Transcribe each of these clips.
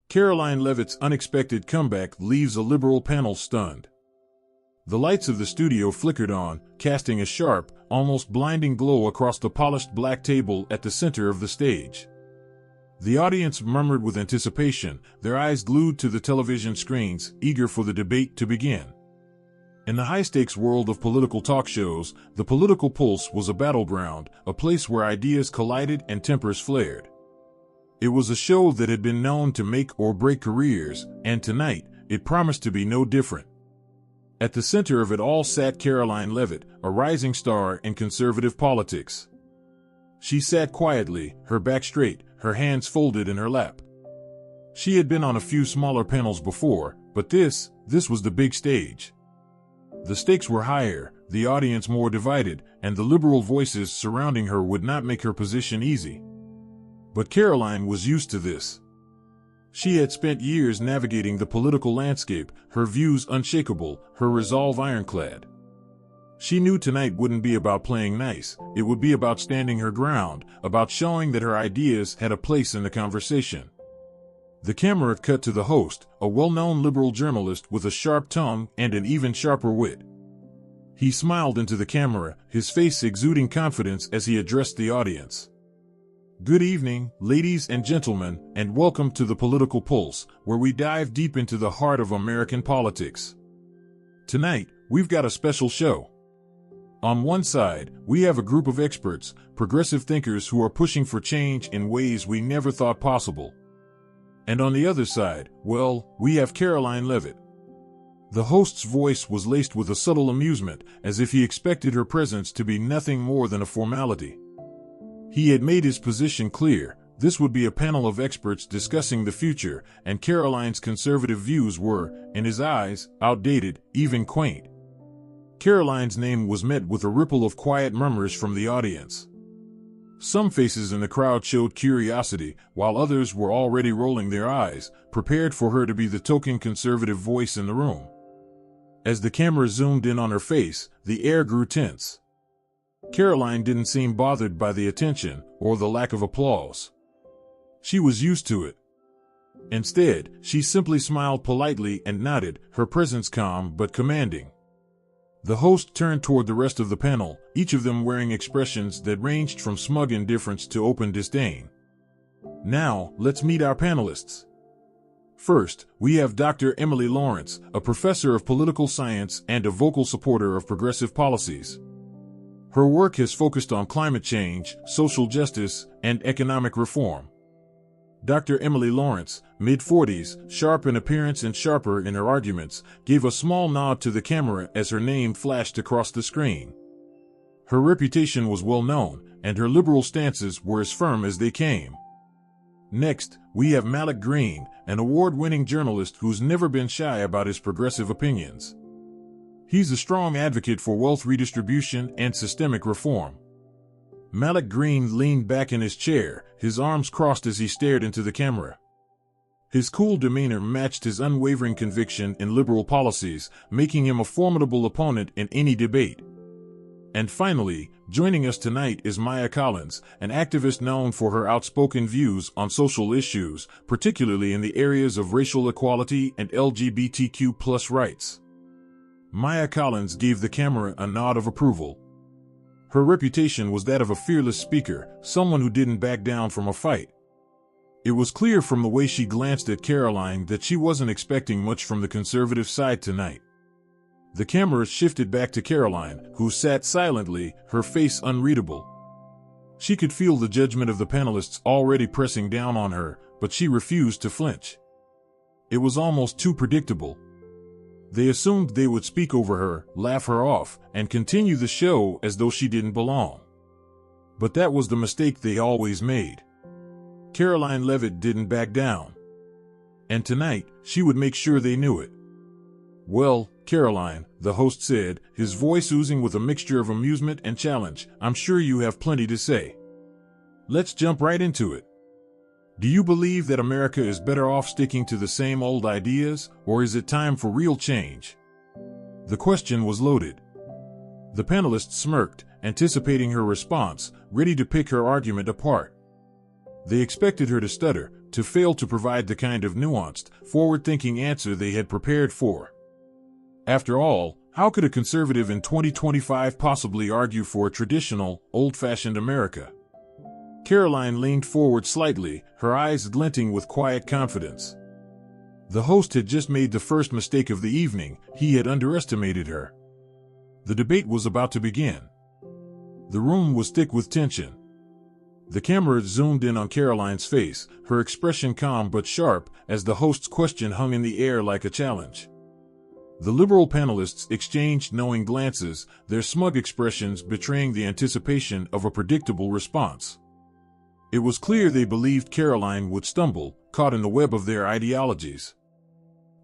Karoline Leavitt's unexpected comeback leaves a liberal panel stunned. The lights of the studio flickered on, casting a sharp, almost blinding glow across the polished black table at the center of the stage. The audience murmured with anticipation, their eyes glued to the television screens, eager for the debate to begin. In the high-stakes world of political talk shows, the political pulse was a battleground, a place where ideas collided and tempers flared. It was a show that had been known to make or break careers, and tonight, it promised to be no different. At the center of it all sat Karoline Leavitt, a rising star in conservative politics. She sat quietly, her back straight, her hands folded in her lap. She had been on a few smaller panels before, but this was the big stage. The stakes were higher, the audience more divided, and the liberal voices surrounding her would not make her position easy. But Karoline was used to this. She had spent years navigating the political landscape, her views unshakable, her resolve ironclad. She knew tonight wouldn't be about playing nice, it would be about standing her ground, about showing that her ideas had a place in the conversation. The camera cut to the host, a well-known liberal journalist with a sharp tongue and an even sharper wit. He smiled into the camera, his face exuding confidence as he addressed the audience. Good evening, ladies and gentlemen, and welcome to the Political Pulse, where we dive deep into the heart of American politics. Tonight, we've got a special show. On one side, we have a group of experts, progressive thinkers who are pushing for change in ways we never thought possible. And on the other side, well, we have Karoline Leavitt. The host's voice was laced with a subtle amusement, as if he expected her presence to be nothing more than a formality. He had made his position clear. This would be a panel of experts discussing the future, and Karoline's conservative views were, in his eyes, outdated, even quaint. Karoline's name was met with a ripple of quiet murmurs from the audience. Some faces in the crowd showed curiosity, while others were already rolling their eyes, prepared for her to be the token conservative voice in the room. As the camera zoomed in on her face, the air grew tense. Karoline didn't seem bothered by the attention or the lack of applause. She was used to it. Instead, she simply smiled politely and nodded, her presence calm but commanding. The host turned toward the rest of the panel, each of them wearing expressions that ranged from smug indifference to open disdain. Now, let's meet our panelists. First, we have Dr. Emily Lawrence, a professor of political science and a vocal supporter of progressive policies. Her work has focused on climate change, social justice, and economic reform. Dr. Emily Lawrence, mid-40s, sharp in appearance and sharper in her arguments, gave a small nod to the camera as her name flashed across the screen. Her reputation was well known, and her liberal stances were as firm as they came. Next, we have Malik Green, an award-winning journalist who's never been shy about his progressive opinions. He's a strong advocate for wealth redistribution and systemic reform. Malik Green leaned back in his chair, his arms crossed as he stared into the camera. His cool demeanor matched his unwavering conviction in liberal policies, making him a formidable opponent in any debate. And finally, joining us tonight is Maya Collins, an activist known for her outspoken views on social issues, particularly in the areas of racial equality and LGBTQ+ rights. Maya Collins gave the camera a nod of approval. Her reputation was that of a fearless speaker, someone who didn't back down from a fight. It was clear from the way she glanced at Karoline that she wasn't expecting much from the conservative side tonight. The camera shifted back to Karoline, who sat silently, her face unreadable. She could feel the judgment of the panelists already pressing down on her, but she refused to flinch. It was almost too predictable. They assumed they would speak over her, laugh her off, and continue the show as though she didn't belong. But that was the mistake they always made. Karoline Leavitt didn't back down. And tonight, she would make sure they knew it. Well, Karoline, the host said, his voice oozing with a mixture of amusement and challenge, I'm sure you have plenty to say. Let's jump right into it. Do you believe that America is better off sticking to the same old ideas, or is it time for real change? The question was loaded. The panelists smirked, anticipating her response, ready to pick her argument apart. They expected her to stutter, to fail to provide the kind of nuanced, forward-thinking answer they had prepared for. After all, how could a conservative in 2025 possibly argue for a traditional, old-fashioned America? Karoline leaned forward slightly, her eyes glinting with quiet confidence. The host had just made the first mistake of the evening. He had underestimated her. The debate was about to begin. The room was thick with tension. The camera zoomed in on Karoline's face, her expression calm but sharp, as the host's question hung in the air like a challenge. The liberal panelists exchanged knowing glances, their smug expressions betraying the anticipation of a predictable response. It was clear they believed Karoline would stumble, caught in the web of their ideologies.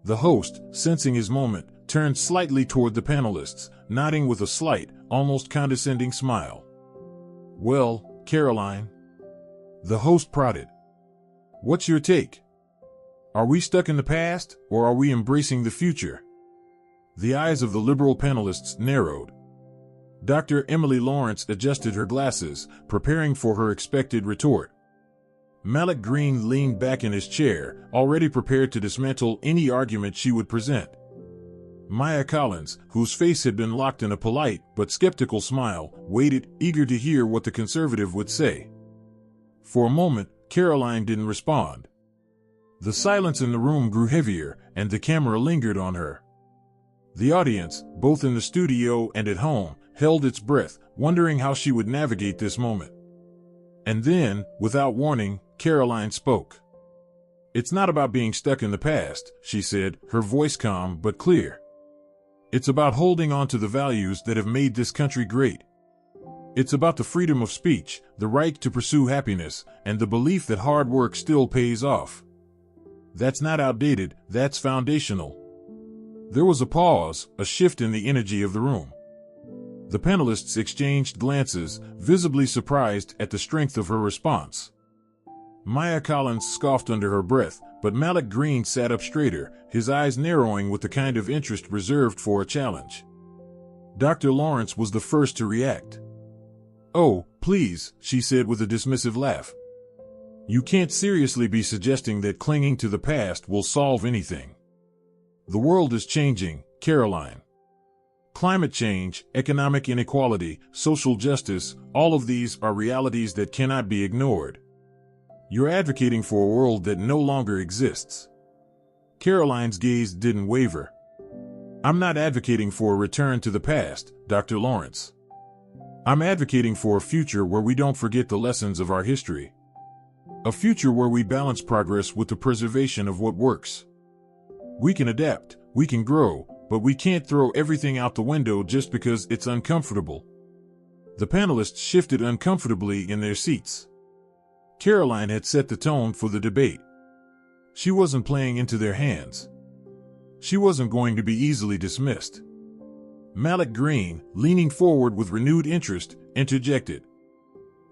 The host, sensing his moment, turned slightly toward the panelists, nodding with a slight, almost condescending smile. "Well, Karoline?" The host prodded. "What's your take? Are we stuck in the past, or are we embracing the future?" The eyes of the liberal panelists narrowed. Dr. Emily Lawrence adjusted her glasses, preparing for her expected retort. Malik Green leaned back in his chair, already prepared to dismantle any argument she would present. Maya Collins, whose face had been locked in a polite but skeptical smile, waited, eager to hear what the conservative would say. For a moment, Karoline didn't respond. The silence in the room grew heavier, and the camera lingered on her. The audience, both in the studio and at home, held its breath, wondering how she would navigate this moment. And then, without warning, Karoline spoke. "It's not about being stuck in the past," she said, her voice calm but clear. "It's about holding on to the values that have made this country great. It's about the freedom of speech, the right to pursue happiness, and the belief that hard work still pays off. That's not outdated, that's foundational." There was a pause, a shift in the energy of the room. The panelists exchanged glances, visibly surprised at the strength of her response. Maya Collins scoffed under her breath, but Malik Green sat up straighter, his eyes narrowing with the kind of interest reserved for a challenge. Dr. Lawrence was the first to react. "Oh, please," she said with a dismissive laugh. "You can't seriously be suggesting that clinging to the past will solve anything. The world is changing, Karoline. Climate change, economic inequality, social justice, all of these are realities that cannot be ignored. You're advocating for a world that no longer exists." Karoline's gaze didn't waver. "I'm not advocating for a return to the past, Dr. Lawrence. I'm advocating for a future where we don't forget the lessons of our history. A future where we balance progress with the preservation of what works. We can adapt, we can grow, but we can't throw everything out the window just because it's uncomfortable." The panelists shifted uncomfortably in their seats. Karoline had set the tone for the debate. She wasn't playing into their hands. She wasn't going to be easily dismissed. Malik Green, leaning forward with renewed interest, interjected.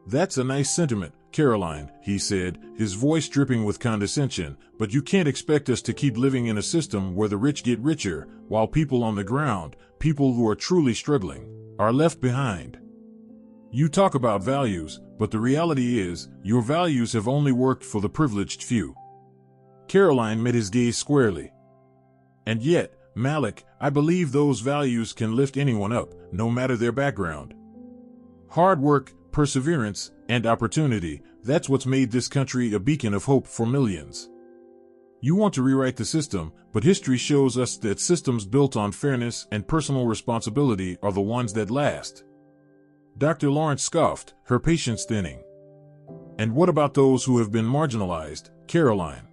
"That's a nice sentiment, Karoline," he said, his voice dripping with condescension, "but you can't expect us to keep living in a system where the rich get richer, while people on the ground, people who are truly struggling, are left behind. You talk about values, but the reality is, your values have only worked for the privileged few." Karoline met his gaze squarely. "And yet, Malik, I believe those values can lift anyone up, no matter their background. Hard work, perseverance, and opportunity, that's what's made this country a beacon of hope for millions. You want to rewrite the system, but history shows us that systems built on fairness and personal responsibility are the ones that last." Dr. Lawrence scoffed, her patience thinning. "And what about those who have been marginalized, Karoline?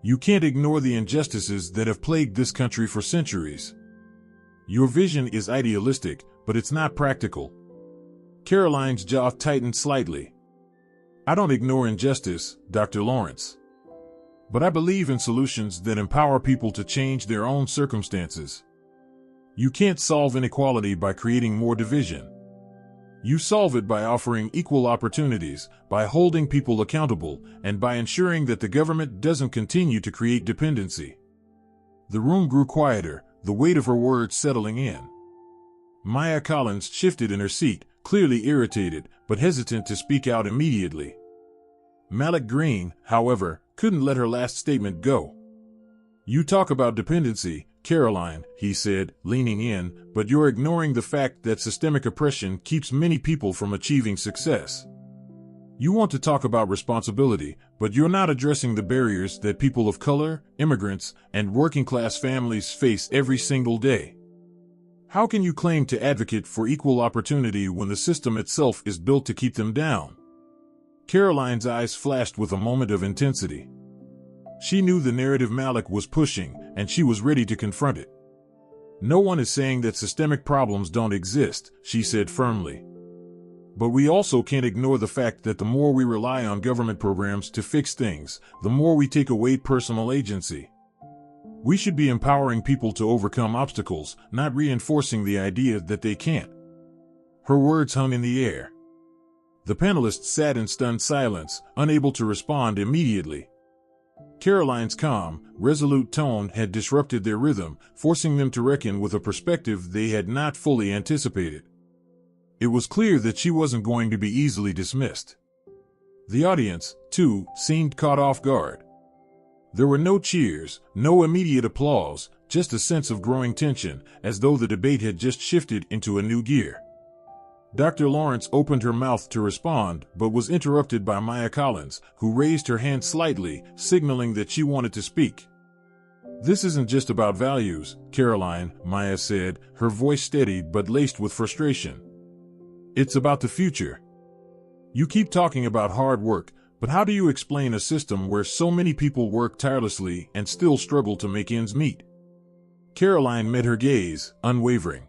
You can't ignore the injustices that have plagued this country for centuries. Your vision is idealistic, but it's not practical." Karoline's jaw tightened slightly. "I don't ignore injustice, Dr. Lawrence. But I believe in solutions that empower people to change their own circumstances. You can't solve inequality by creating more division. You solve it by offering equal opportunities, by holding people accountable, and by ensuring that the government doesn't continue to create dependency." The room grew quieter, the weight of her words settling in. Maya Collins shifted in her seat, clearly irritated, but hesitant to speak out immediately. Malik Green, however, couldn't let her last statement go. "You talk about dependency, Karoline," he said, leaning in, "but you're ignoring the fact that systemic oppression keeps many people from achieving success. You want to talk about responsibility, but you're not addressing the barriers that people of color, immigrants, and working-class families face every single day. How can you claim to advocate for equal opportunity when the system itself is built to keep them down?" Karoline's eyes flashed with a moment of intensity. She knew the narrative Malik was pushing, and she was ready to confront it. "No one is saying that systemic problems don't exist," she said firmly. "But we also can't ignore the fact that the more we rely on government programs to fix things, the more we take away personal agency. We should be empowering people to overcome obstacles, not reinforcing the idea that they can't." Her words hung in the air. The panelists sat in stunned silence, unable to respond immediately. Karoline's calm, resolute tone had disrupted their rhythm, forcing them to reckon with a perspective they had not fully anticipated. It was clear that she wasn't going to be easily dismissed. The audience, too, seemed caught off guard. There were no cheers, no immediate applause, just a sense of growing tension, as though the debate had just shifted into a new gear. Dr. Lawrence opened her mouth to respond, but was interrupted by Maya Collins, who raised her hand slightly, signaling that she wanted to speak. "This isn't just about values, Karoline," Maya said, her voice steady but laced with frustration. "It's about the future. You keep talking about hard work, but how do you explain a system where so many people work tirelessly and still struggle to make ends meet?" Karoline met her gaze, unwavering.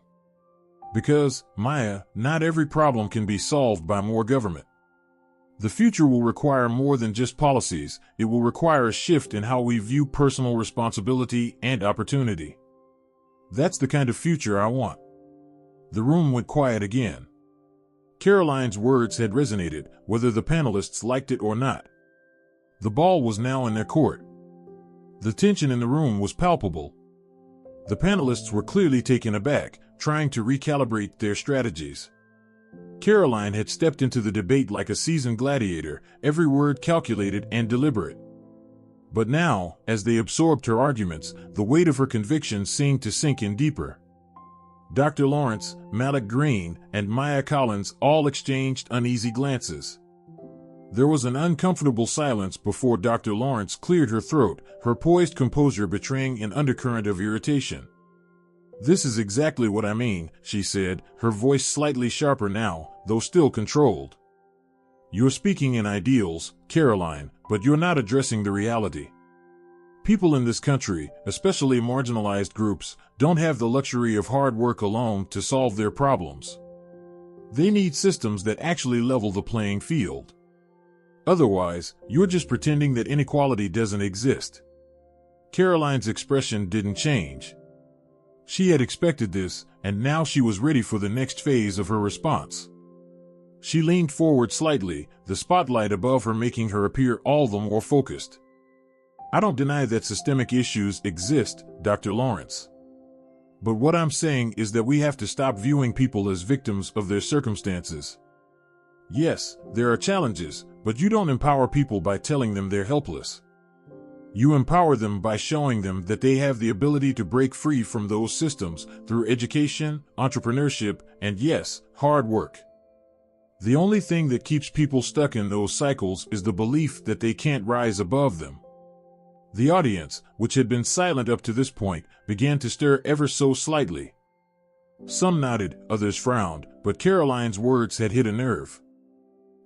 "Because, Maya, not every problem can be solved by more government. The future will require more than just policies. It will require a shift in how we view personal responsibility and opportunity. That's the kind of future I want." The room went quiet again. Karoline's words had resonated, whether the panelists liked it or not. The ball was now in their court. The tension in the room was palpable. The panelists were clearly taken aback, trying to recalibrate their strategies. Karoline had stepped into the debate like a seasoned gladiator, every word calculated and deliberate. But now, as they absorbed her arguments, the weight of her convictions seemed to sink in deeper. Dr. Lawrence, Malik Green, and Maya Collins all exchanged uneasy glances. There was an uncomfortable silence before Dr. Lawrence cleared her throat, her poised composure betraying an undercurrent of irritation. "This is exactly what I mean," she said, her voice slightly sharper now, though still controlled. "You're speaking in ideals, Karoline, but you're not addressing the reality. People in this country, especially marginalized groups, don't have the luxury of hard work alone to solve their problems. They need systems that actually level the playing field. Otherwise, you're just pretending that inequality doesn't exist." Karoline's expression didn't change. She had expected this, and now she was ready for the next phase of her response. She leaned forward slightly, the spotlight above her making her appear all the more focused. "I don't deny that systemic issues exist, Dr. Lawrence. But what I'm saying is that we have to stop viewing people as victims of their circumstances. Yes, there are challenges, but you don't empower people by telling them they're helpless. You empower them by showing them that they have the ability to break free from those systems through education, entrepreneurship, and yes, hard work. The only thing that keeps people stuck in those cycles is the belief that they can't rise above them." The audience, which had been silent up to this point, began to stir ever so slightly. Some nodded, others frowned, but Karoline's words had hit a nerve.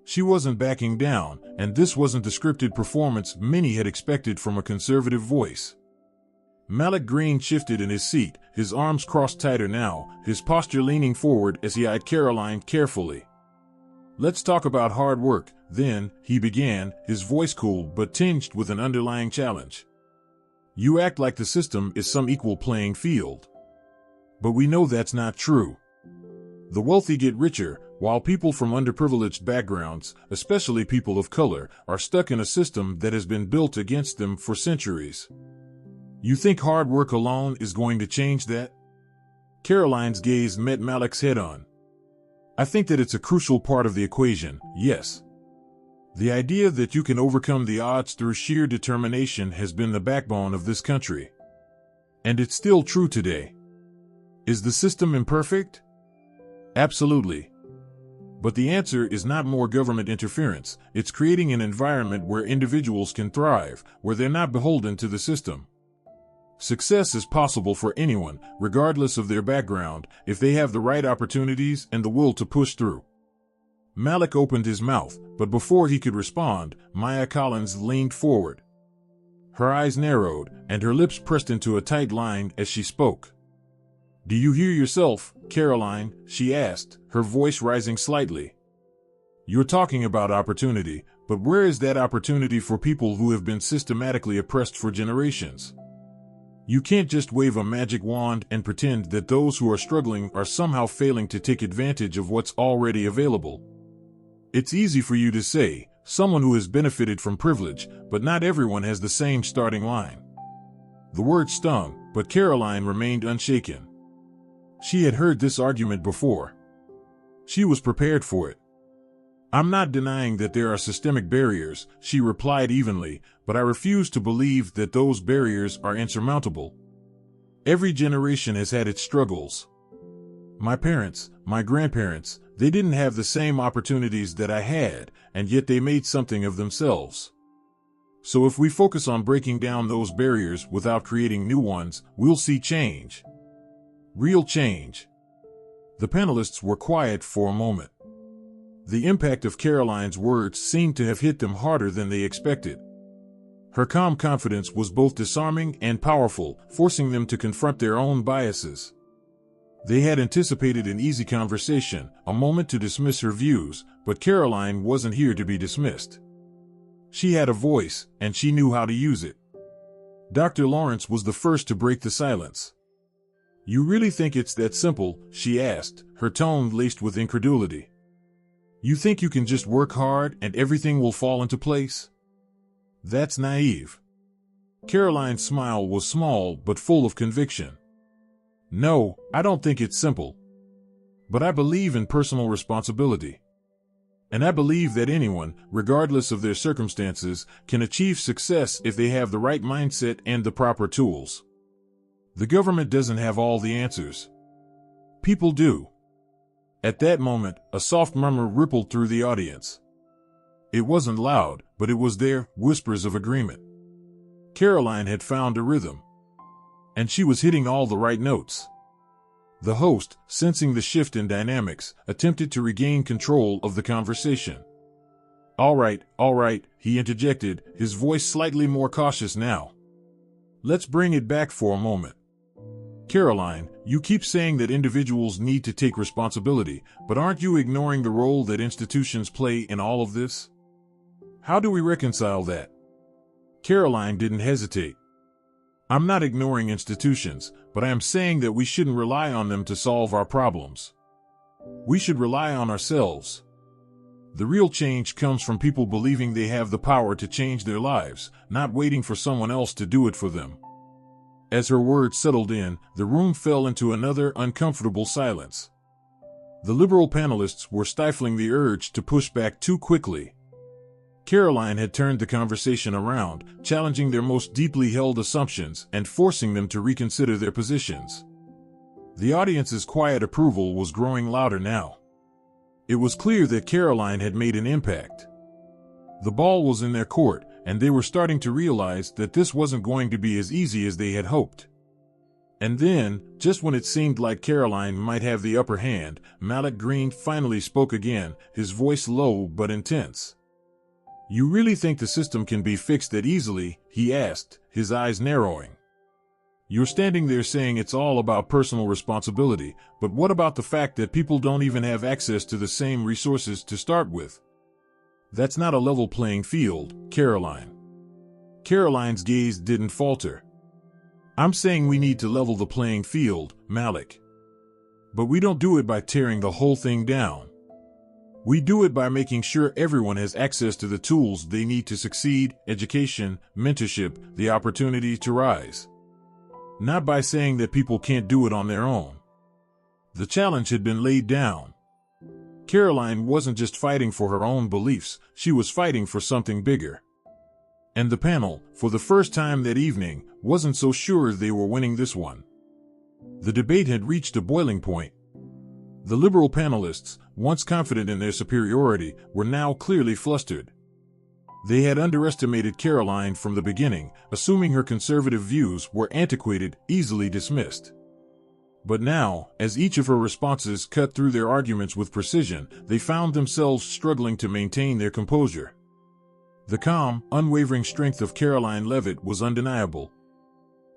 She wasn't backing down, and this wasn't the scripted performance many had expected from a conservative voice. Malik Green shifted in his seat, his arms crossed tighter now, his posture leaning forward as he eyed Karoline carefully. "Let's talk about hard work, then," he began, his voice cool but tinged with an underlying challenge. "You act like the system is some equal playing field. But we know that's not true. The wealthy get richer, while people from underprivileged backgrounds, especially people of color, are stuck in a system that has been built against them for centuries. You think hard work alone is going to change that?" Karoline's gaze met Malik's head-on. "I think that it's a crucial part of the equation, yes. The idea that you can overcome the odds through sheer determination has been the backbone of this country. And it's still true today. Is the system imperfect? Absolutely. But the answer is not more government interference. It's creating an environment where individuals can thrive, where they're not beholden to the system. Success is possible for anyone, regardless of their background, if they have the right opportunities and the will to push through. Malik opened his mouth, but before he could respond, Maya Collins leaned forward. Her eyes narrowed, and her lips pressed into a tight line as she spoke. "Do you hear yourself, Karoline?" she asked, her voice rising slightly. "You're talking about opportunity, but where is that opportunity for people who have been systematically oppressed for generations? You can't just wave a magic wand and pretend that those who are struggling are somehow failing to take advantage of what's already available. It's easy for you to say, someone who has benefited from privilege, but not everyone has the same starting line." The word stung, but Karoline remained unshaken. She had heard this argument before. She was prepared for it. "I'm not denying that there are systemic barriers," she replied evenly, "but I refuse to believe that those barriers are insurmountable. Every generation has had its struggles. My parents, my grandparents, they didn't have the same opportunities that I had, and yet they made something of themselves. So if we focus on breaking down those barriers without creating new ones, we'll see change. Real change." The panelists were quiet for a moment. The impact of Karoline's words seemed to have hit them harder than they expected. Her calm confidence was both disarming and powerful, forcing them to confront their own biases. They had anticipated an easy conversation, a moment to dismiss her views, but Karoline wasn't here to be dismissed. She had a voice, and she knew how to use it. Dr. Lawrence was the first to break the silence. "You really think it's that simple?" she asked, her tone laced with incredulity. "You think you can just work hard and everything will fall into place? That's naive." Karoline's smile was small but full of conviction. "No, I don't think it's simple. But I believe in personal responsibility. And I believe that anyone, regardless of their circumstances, can achieve success if they have the right mindset and the proper tools. The government doesn't have all the answers. People do." At that moment, a soft murmur rippled through the audience. It wasn't loud, but it was there, whispers of agreement. Karoline had found a rhythm. And she was hitting all the right notes. The host, sensing the shift in dynamics, attempted to regain control of the conversation. All right, he interjected, his voice slightly more cautious now. "Let's bring it back for a moment. Karoline, you keep saying that individuals need to take responsibility, but aren't you ignoring the role that institutions play in all of this? How do we reconcile that?" Karoline didn't hesitate. "I'm not ignoring institutions, but I am saying that we shouldn't rely on them to solve our problems. We should rely on ourselves. The real change comes from people believing they have the power to change their lives, not waiting for someone else to do it for them." As her words settled in, the room fell into another uncomfortable silence. The liberal panelists were stifling the urge to push back too quickly. Karoline had turned the conversation around, challenging their most deeply held assumptions and forcing them to reconsider their positions. The audience's quiet approval was growing louder now. It was clear that Karoline had made an impact. The ball was in their court, and they were starting to realize that this wasn't going to be as easy as they had hoped. And then, just when it seemed like Karoline might have the upper hand, Malik Green finally spoke again, his voice low but intense. "You really think the system can be fixed that easily?" he asked, his eyes narrowing. "You're standing there saying it's all about personal responsibility, but what about the fact that people don't even have access to the same resources to start with? That's not a level playing field, Karoline." Karoline's gaze didn't falter. "I'm saying we need to level the playing field, Malik. But we don't do it by tearing the whole thing down. We do it by making sure everyone has access to the tools they need to succeed, education, mentorship, the opportunity to rise. Not by saying that people can't do it on their own." The challenge had been laid down. Karoline wasn't just fighting for her own beliefs, she was fighting for something bigger. And the panel, for the first time that evening, wasn't so sure they were winning this one. The debate had reached a boiling point. The liberal panelists, once confident in their superiority, were now clearly flustered. They had underestimated Karoline from the beginning, assuming her conservative views were antiquated, easily dismissed. But now, as each of her responses cut through their arguments with precision, they found themselves struggling to maintain their composure. The calm, unwavering strength of Karoline Leavitt was undeniable.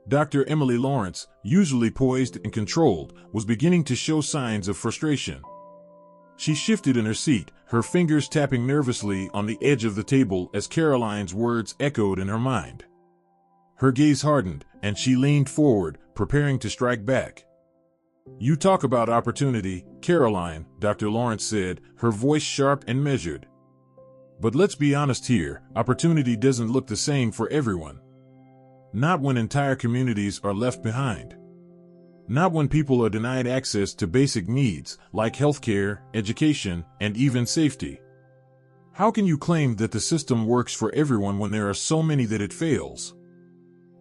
Dr. Emily Lawrence, usually poised and controlled, was beginning to show signs of frustration. She shifted in her seat, her fingers tapping nervously on the edge of the table as Karoline's words echoed in her mind. Her gaze hardened, and she leaned forward, preparing to strike back. "You talk about opportunity, Karoline," Dr. Lawrence said, her voice sharp and measured. "But let's be honest here, opportunity doesn't look the same for everyone. Not when entire communities are left behind. Not when people are denied access to basic needs, like healthcare, education, and even safety. How can you claim that the system works for everyone when there are so many that it fails?"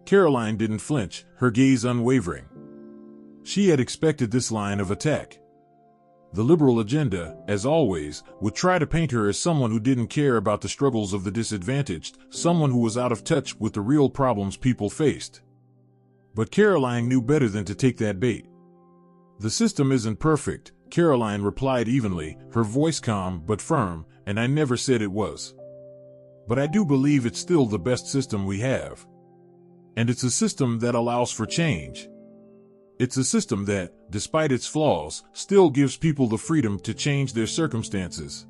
Karoline didn't flinch, her gaze unwavering. She had expected this line of attack. The liberal agenda, as always, would try to paint her as someone who didn't care about the struggles of the disadvantaged, someone who was out of touch with the real problems people faced. But Karoline knew better than to take that bait. "The system isn't perfect," Karoline replied evenly, her voice calm but firm, "and I never said it was. But I do believe it's still the best system we have. And it's a system that allows for change. It's a system that, despite its flaws, still gives people the freedom to change their circumstances.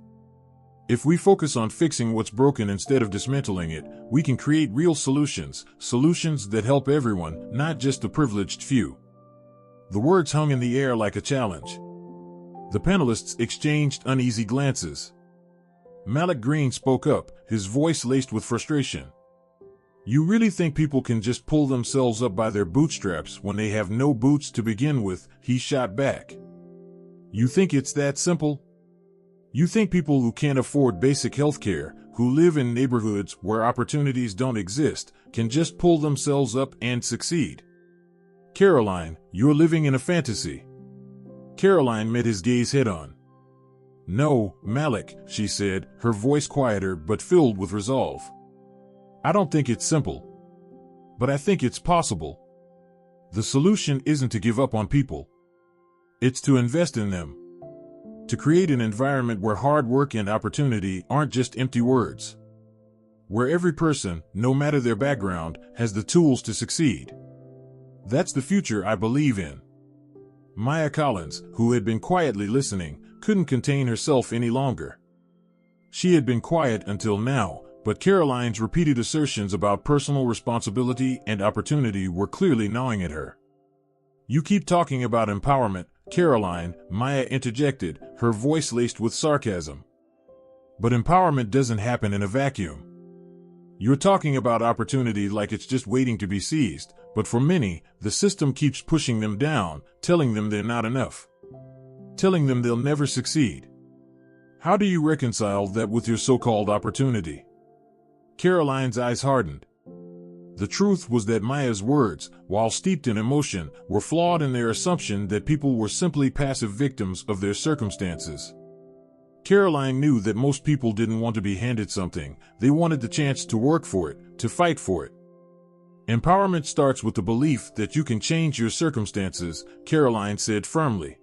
If we focus on fixing what's broken instead of dismantling it, we can create real solutions, solutions that help everyone, not just the privileged few." The words hung in the air like a challenge. The panelists exchanged uneasy glances. Malik Green spoke up, his voice laced with frustration. "You really think people can just pull themselves up by their bootstraps when they have no boots to begin with?" he shot back. "You think it's that simple? You think people who can't afford basic health care, who live in neighborhoods where opportunities don't exist, can just pull themselves up and succeed? Karoline, you're living in a fantasy." Karoline met his gaze head-on. "No, Malik," she said, her voice quieter but filled with resolve. "I don't think it's simple. But I think it's possible. The solution isn't to give up on people. It's to invest in them. To create an environment where hard work and opportunity aren't just empty words. Where every person, no matter their background, has the tools to succeed. That's the future I believe in." Maya Collins, who had been quietly listening, couldn't contain herself any longer. She had been quiet until now, but Karoline's repeated assertions about personal responsibility and opportunity were clearly gnawing at her. "You keep talking about empowerment, Karoline," Maya interjected, her voice laced with sarcasm. "But empowerment doesn't happen in a vacuum. You're talking about opportunity like it's just waiting to be seized, but for many, the system keeps pushing them down, telling them they're not enough. Telling them they'll never succeed. How do you reconcile that with your so-called opportunity?" Karoline's eyes hardened. The truth was that Maya's words, while steeped in emotion, were flawed in their assumption that people were simply passive victims of their circumstances. Karoline knew that most people didn't want to be handed something, they wanted the chance to work for it, to fight for it. "Empowerment starts with the belief that you can change your circumstances," Karoline said firmly.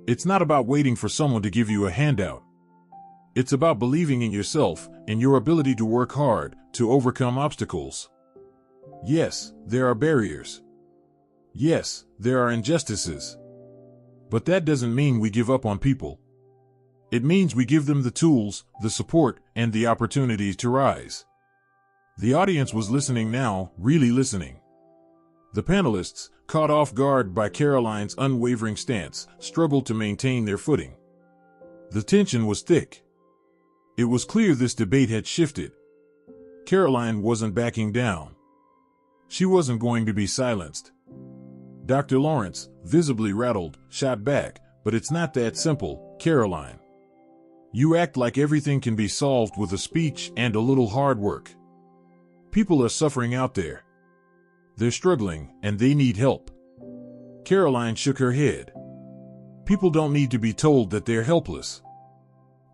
"It's not about waiting for someone to give you a handout. It's about believing in yourself, in your ability to work hard, to overcome obstacles. Yes, there are barriers. Yes, there are injustices. But that doesn't mean we give up on people. It means we give them the tools, the support, and the opportunities to rise." The audience was listening now, really listening. The panelists, caught off guard by Karoline's unwavering stance, struggled to maintain their footing. The tension was thick. It was clear this debate had shifted. Karoline wasn't backing down. She wasn't going to be silenced. Dr. Lawrence, visibly rattled, shot back, "But it's not that simple, Karoline. You act like everything can be solved with a speech and a little hard work. People are suffering out there. They're struggling, and they need help. Karoline shook her head. People don't need to be told that they're helpless.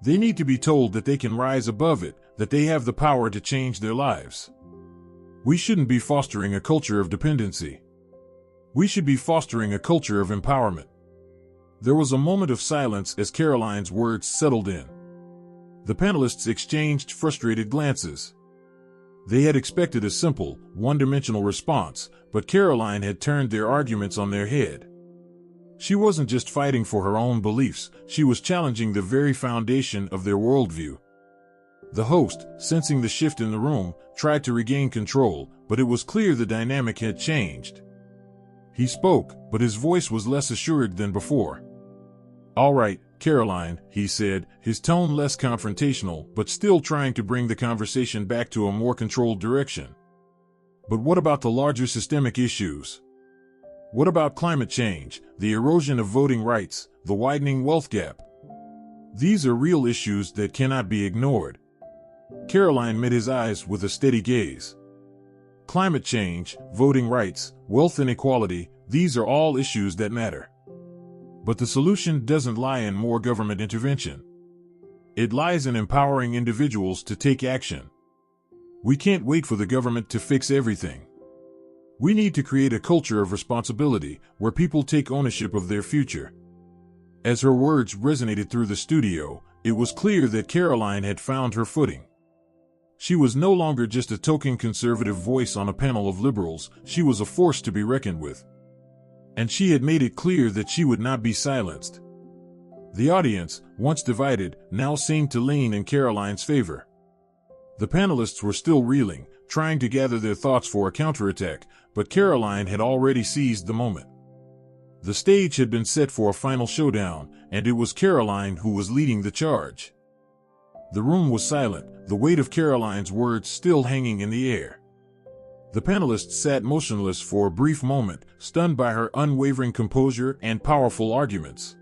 They need to be told that they can rise above it, that they have the power to change their lives. We shouldn't be fostering a culture of dependency. We should be fostering a culture of empowerment. There was a moment of silence as Karoline's words settled in. The panelists exchanged frustrated glances. They had expected a simple, one-dimensional response, but Karoline had turned their arguments on their head. She wasn't just fighting for her own beliefs, she was challenging the very foundation of their worldview. The host, sensing the shift in the room, tried to regain control, but it was clear the dynamic had changed. He spoke, but his voice was less assured than before. "All right, Karoline," he said, his tone less confrontational, but still trying to bring the conversation back to a more controlled direction. "But what about the larger systemic issues? What about climate change, the erosion of voting rights, the widening wealth gap? These are real issues that cannot be ignored." Karoline met his eyes with a steady gaze. Climate change, voting rights, wealth inequality, these are all issues that matter. But the solution doesn't lie in more government intervention. It lies in empowering individuals to take action. We can't wait for the government to fix everything. We need to create a culture of responsibility where people take ownership of their future. As her words resonated through the studio, it was clear that Karoline had found her footing. She was no longer just a token conservative voice on a panel of liberals, she was a force to be reckoned with. And she had made it clear that she would not be silenced. The audience, once divided, now seemed to lean in Karoline's favor. The panelists were still reeling, trying to gather their thoughts for a counterattack, but Karoline had already seized the moment. The stage had been set for a final showdown, and it was Karoline who was leading the charge. The room was silent, the weight of Karoline's words still hanging in the air. The panelists sat motionless for a brief moment, stunned by her unwavering composure and powerful arguments.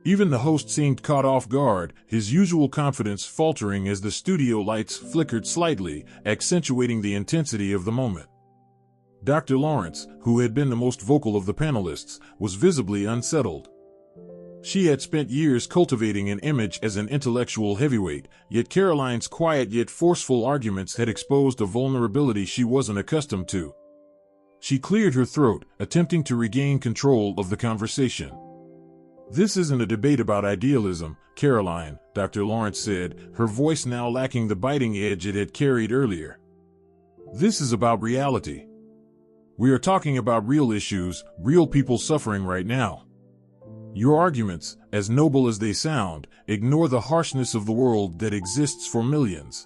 Even the host seemed caught off guard, his usual confidence faltering as the studio lights flickered slightly, accentuating the intensity of the moment. Dr. Lawrence, who had been the most vocal of the panelists, was visibly unsettled. She had spent years cultivating an image as an intellectual heavyweight, yet Karoline's quiet yet forceful arguments had exposed a vulnerability she wasn't accustomed to. She cleared her throat, attempting to regain control of the conversation. "This isn't a debate about idealism, Karoline," Dr. Lawrence said, her voice now lacking the biting edge it had carried earlier. "This is about reality. We are talking about real issues, real people suffering right now. Your arguments, as noble as they sound, ignore the harshness of the world that exists for millions."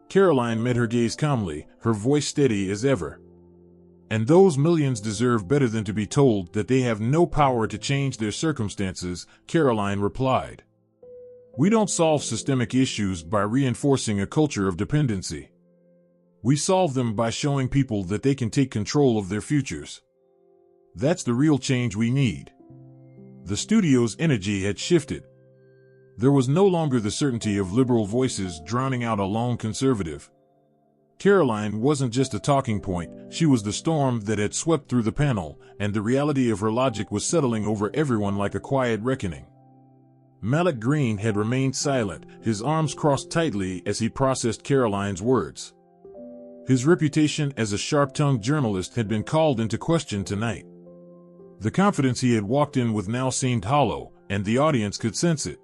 Karoline met her gaze calmly, her voice steady as ever. "And those millions deserve better than to be told that they have no power to change their circumstances," Karoline replied. "We don't solve systemic issues by reinforcing a culture of dependency. We solve them by showing people that they can take control of their futures. That's the real change we need." The studio's energy had shifted. There was no longer the certainty of liberal voices drowning out a lone conservative. Karoline wasn't just a talking point, she was the storm that had swept through the panel, and the reality of her logic was settling over everyone like a quiet reckoning. Malik Green had remained silent, his arms crossed tightly as he processed Karoline's words. His reputation as a sharp-tongued journalist had been called into question tonight. The confidence he had walked in with now seemed hollow, and the audience could sense it.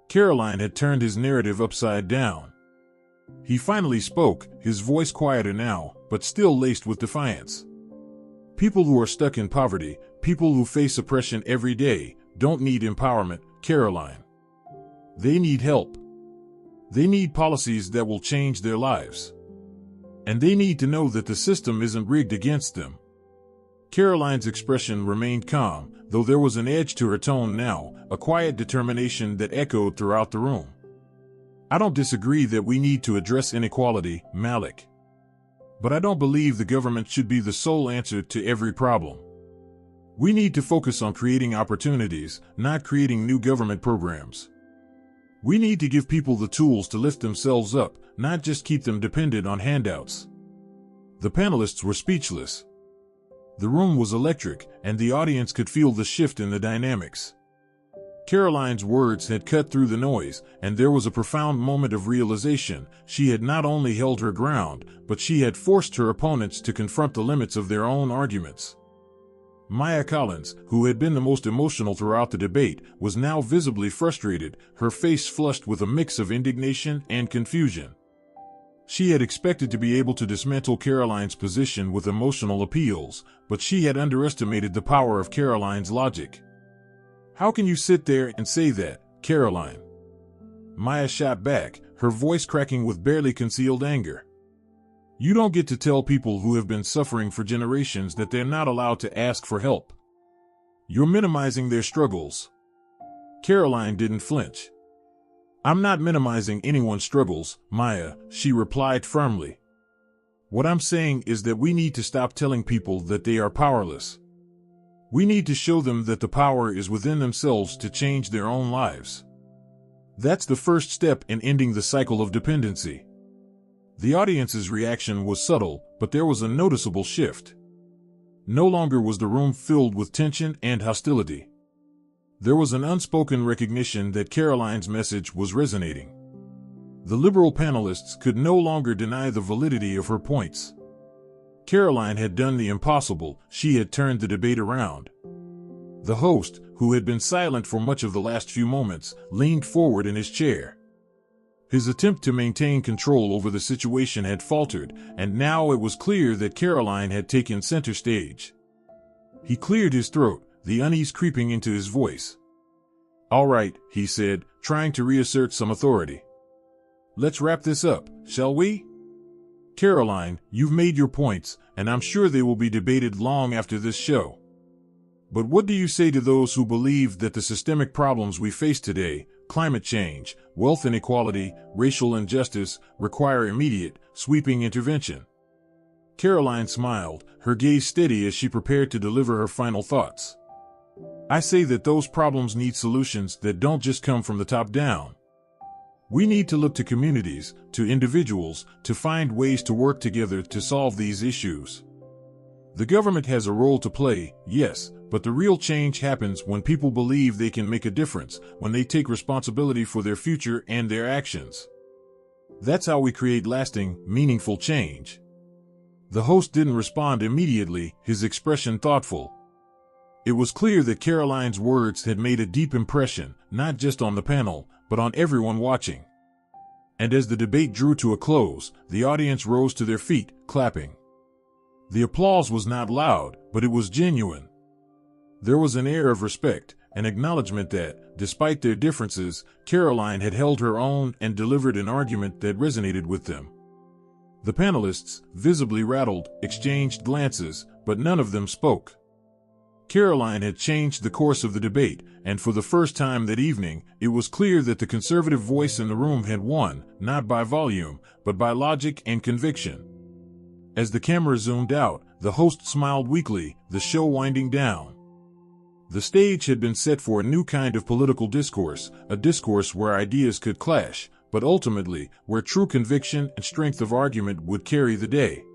Karoline had turned his narrative upside down. He finally spoke, his voice quieter now, but still laced with defiance. "People who are stuck in poverty, people who face oppression every day, don't need empowerment, Karoline. They need help. They need policies that will change their lives. And they need to know that the system isn't rigged against them." Karoline's expression remained calm, though there was an edge to her tone now, a quiet determination that echoed throughout the room. "I don't disagree that we need to address inequality, Malik. But I don't believe the government should be the sole answer to every problem. We need to focus on creating opportunities, not creating new government programs." We need to give people the tools to lift themselves up, not just keep them dependent on handouts. The panelists were speechless. The room was electric, and the audience could feel the shift in the dynamics. Karoline's words had cut through the noise, and there was a profound moment of realization. She had not only held her ground, but she had forced her opponents to confront the limits of their own arguments. Maya Collins, who had been the most emotional throughout the debate, was now visibly frustrated, her face flushed with a mix of indignation and confusion. She had expected to be able to dismantle Karoline's position with emotional appeals, but she had underestimated the power of Karoline's logic. "How can you sit there and say that, Karoline?" Maya shot back, her voice cracking with barely concealed anger. "You don't get to tell people who have been suffering for generations that they're not allowed to ask for help. You're minimizing their struggles." Karoline didn't flinch. "I'm not minimizing anyone's struggles, Maya," she replied firmly. "What I'm saying is that we need to stop telling people that they are powerless. We need to show them that the power is within themselves to change their own lives. That's the first step in ending the cycle of dependency." The audience's reaction was subtle, but there was a noticeable shift. No longer was the room filled with tension and hostility. There was an unspoken recognition that Karoline's message was resonating. The liberal panelists could no longer deny the validity of her points. Karoline had done the impossible. She had turned the debate around. The host, who had been silent for much of the last few moments, leaned forward in his chair. His attempt to maintain control over the situation had faltered, and now it was clear that Karoline had taken center stage. He cleared his throat, the unease creeping into his voice. "All right," he said, trying to reassert some authority. "Let's wrap this up, shall we? Karoline, you've made your points, and I'm sure they will be debated long after this show. But what do you say to those who believe that the systemic problems we face today, climate change, wealth inequality, racial injustice, require immediate, sweeping intervention?" Karoline smiled, her gaze steady as she prepared to deliver her final thoughts. "I say that those problems need solutions that don't just come from the top down. We need to look to communities, to individuals, to find ways to work together to solve these issues. The government has a role to play, yes, but the real change happens when people believe they can make a difference, when they take responsibility for their future and their actions. That's how we create lasting, meaningful change." The host didn't respond immediately, his expression thoughtful. It was clear that Karoline's words had made a deep impression, not just on the panel, but on everyone watching. And as the debate drew to a close, the audience rose to their feet, clapping. The applause was not loud, but it was genuine. There was an air of respect, an acknowledgement that, despite their differences, Karoline had held her own and delivered an argument that resonated with them. The panelists, visibly rattled, exchanged glances, but none of them spoke. Karoline had changed the course of the debate, and for the first time that evening, it was clear that the conservative voice in the room had won, not by volume, but by logic and conviction. As the camera zoomed out, the host smiled weakly, the show winding down. The stage had been set for a new kind of political discourse, a discourse where ideas could clash, but ultimately, where true conviction and strength of argument would carry the day.